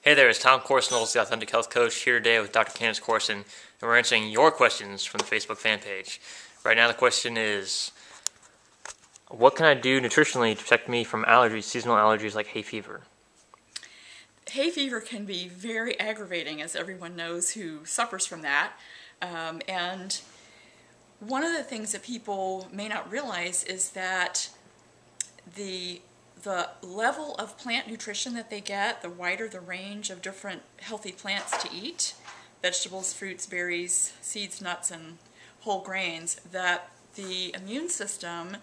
Hey there, it's Tom Corson-Knowles, the Authentic Health Coach, here today with Dr. Candace Corson, and we're answering your questions from the Facebook fan page. Right now the question is, what can I do nutritionally to protect me from allergies, seasonal allergies like hay fever? Hay fever can be very aggravating, as everyone knows who suffers from that. And one of the things that people may not realize is that the level of plant nutrition that they get, the wider the range of different healthy plants to eat, vegetables, fruits, berries, seeds, nuts, and whole grains, that the immune system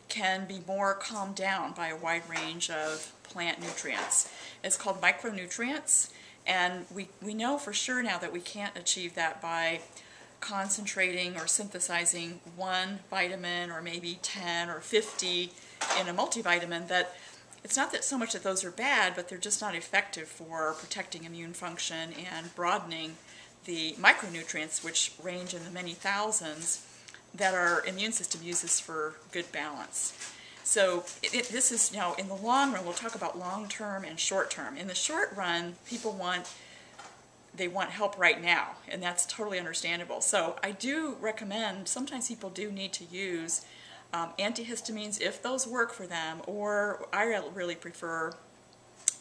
can be more calmed down by a wide range of plant nutrients. It's called micronutrients, and we know for sure now that we can't achieve that by concentrating or synthesizing one vitamin or maybe 10 or 50 in a multivitamin. That it's not that so much that those are bad, but they're just not effective for protecting immune function and broadening the micronutrients, which range in the many thousands, that our immune system uses for good balance. So this is, now in the long run, we'll talk about long-term and short-term. In the short run, people want help right now, and that's totally understandable. So I do recommend, sometimes people do need to use antihistamines if those work for them, or I really prefer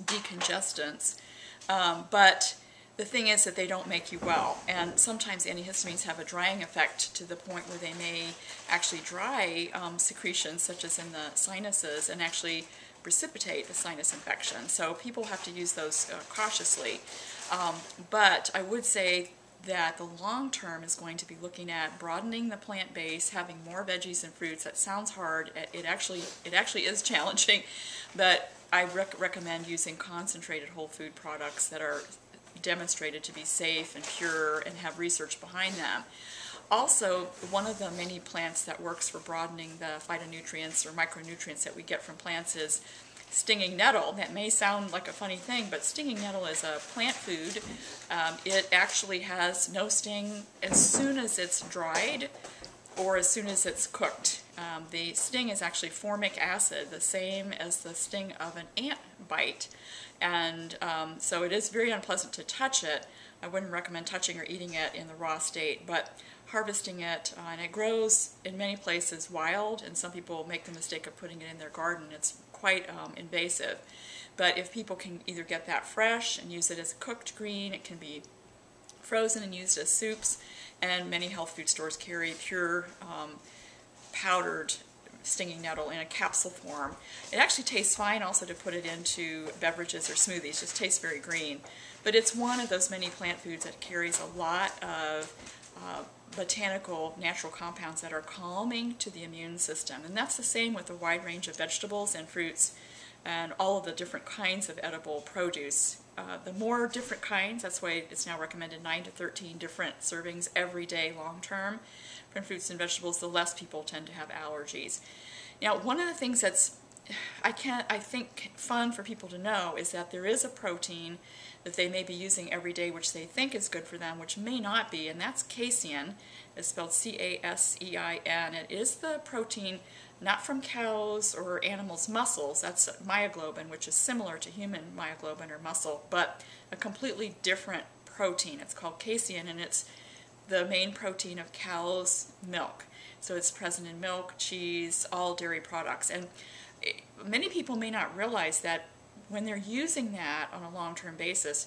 decongestants. But the thing is that they don't make you well, and sometimes antihistamines have a drying effect to the point where they may actually dry secretions such as in the sinuses and actually precipitate a sinus infection. So people have to use those cautiously. But I would say that the long term is going to be looking at broadening the plant base, having more veggies and fruits. That sounds hard. It actually is challenging, but I recommend using concentrated whole food products that are demonstrated to be safe and pure and have research behind them. Also, one of the many plants that works for broadening the phytonutrients or micronutrients that we get from plants is stinging nettle. That may sound like a funny thing, but stinging nettle is a plant food. It actually has no sting as soon as it's dried or as soon as it's cooked. The sting is actually formic acid, the same as the sting of an ant bite. And so it is very unpleasant to touch it. I wouldn't recommend touching or eating it in the raw state, but harvesting it, and it grows in many places wild, and some people make the mistake of putting it in their garden. It's quite invasive. But if people can either get that fresh and use it as a cooked green, it can be frozen and used as soups, and many health food stores carry pure powdered stinging nettle in a capsule form. It actually tastes fine also to put it into beverages or smoothies. Just tastes very green. But it's one of those many plant foods that carries a lot of botanical natural compounds that are calming to the immune system. And that's the same with a wide range of vegetables and fruits and all of the different kinds of edible produce. The more different kinds, that's why it's now recommended 9 to 13 different servings every day long term from fruits and vegetables, the less people tend to have allergies. Now, one of the things that's I think fun for people to know is that there is a protein that they may be using every day which they think is good for them, which may not be, and that's casein. It's spelled C-A-S-E-I-N. It is the protein not from cows or animals' muscles. That's myoglobin, which is similar to human myoglobin or muscle, but a completely different protein. It's called casein, and it's the main protein of cow's milk. So it's present in milk, cheese, all dairy products. And many people may not realize that when they're using that on a long-term basis,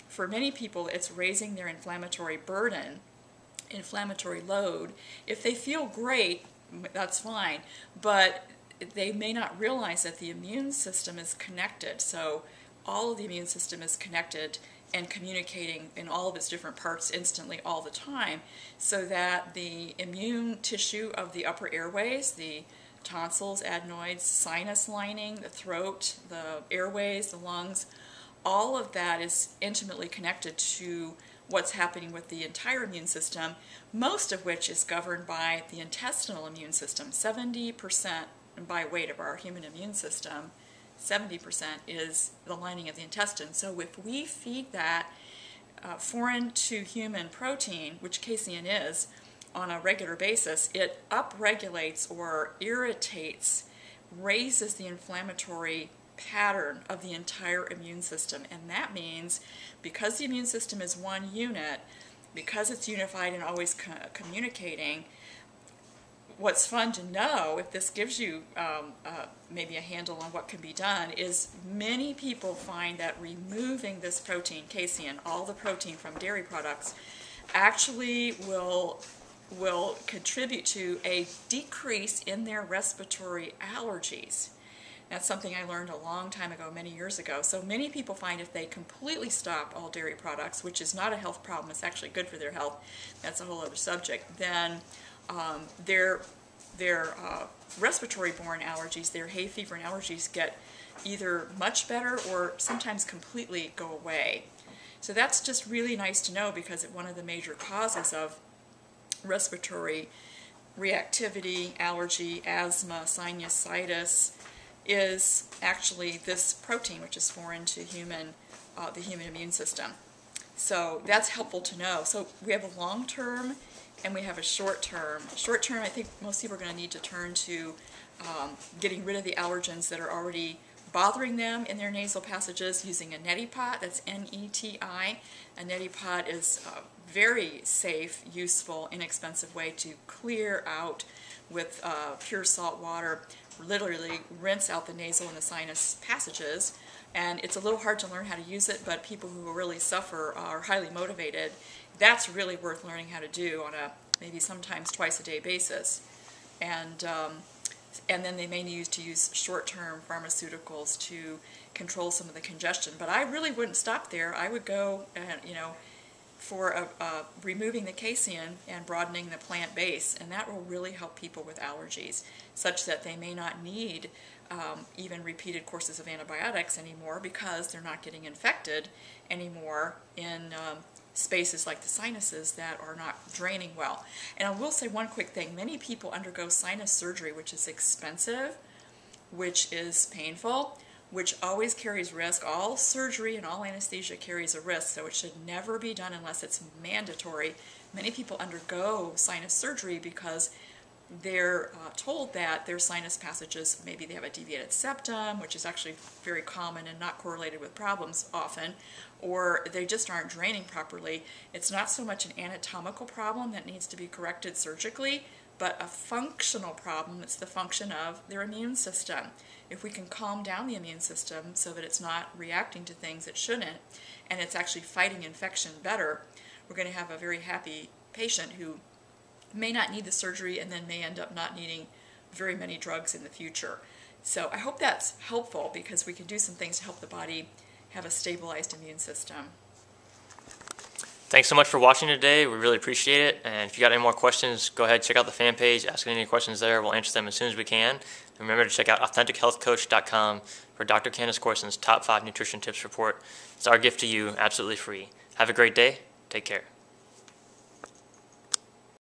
for many people it's raising their inflammatory burden, inflammatory load. If they feel great, that's fine, but they may not realize that the immune system is connected. So all of the immune system is connected and communicating in all of its different parts instantly all the time, so that the immune tissue of the upper airways, the tonsils, adenoids, sinus lining, the throat, the airways, the lungs, all of that is intimately connected to what's happening with the entire immune system, most of which is governed by the intestinal immune system. 70% by weight of our human immune system, 70% is the lining of the intestine. So if we feed that foreign to human protein, which casein is, on a regular basis, it upregulates or irritates, raises the inflammatory pattern of the entire immune system. And that means because the immune system is one unit, because it's unified and always communicating, what's fun to know, if this gives you maybe a handle on what can be done, is many people find that removing this protein, casein, all the protein from dairy products, actually will contribute to a decrease in their respiratory allergies. That's something I learned a long time ago, many years ago. So many people find if they completely stop all dairy products, which is not a health problem, it's actually good for their health, that's a whole other subject, then their respiratory-borne allergies, their hay fever and allergies, get either much better or sometimes completely go away. So that's just really nice to know, because one of the major causes of respiratory reactivity, allergy, asthma, sinusitis is actually this protein, which is foreign to the human immune system. So that's helpful to know. So we have a long-term and we have a short-term. Short-term, I think most people are going to need to turn to getting rid of the allergens that are already bothering them in their nasal passages using a neti pot. That's N-E-T-I. A neti pot is a very safe, useful, inexpensive way to clear out with pure salt water, literally rinse out the nasal and the sinus passages. And it's a little hard to learn how to use it, but people who really suffer are highly motivated. That's really worth learning how to do on a maybe sometimes twice-a-day basis. And then they may need to use short-term pharmaceuticals to control some of the congestion. But I really wouldn't stop there. I would go, for removing the casein and broadening the plant base, and that will really help people with allergies, such that they may not need even repeated courses of antibiotics anymore, because they're not getting infected anymore in spaces like the sinuses that are not draining well. And I will say one quick thing. Many people undergo sinus surgery, which is expensive, which is painful, which always carries risk. All surgery and all anesthesia carries a risk, so it should never be done unless it's mandatory. Many people undergo sinus surgery because they're told that their sinus passages, maybe they have a deviated septum, which is actually very common and not correlated with problems often, or they just aren't draining properly. It's not so much an anatomical problem that needs to be corrected surgically, but a functional problem. It's the function of their immune system. If we can calm down the immune system so that it's not reacting to things it shouldn't, and it's actually fighting infection better, we're going to have a very happy patient who may not need the surgery and then may end up not needing very many drugs in the future. So I hope that's helpful, because we can do some things to help the body have a stabilized immune system. Thanks so much for watching today. We really appreciate it. And if you got any more questions, go ahead, check out the fan page, ask any questions there. We'll answer them as soon as we can. And remember to check out AuthenticHealthCoach.com for Dr. Candace Corson's Top 5 Nutrition Tips report. It's our gift to you, absolutely free. Have a great day. Take care.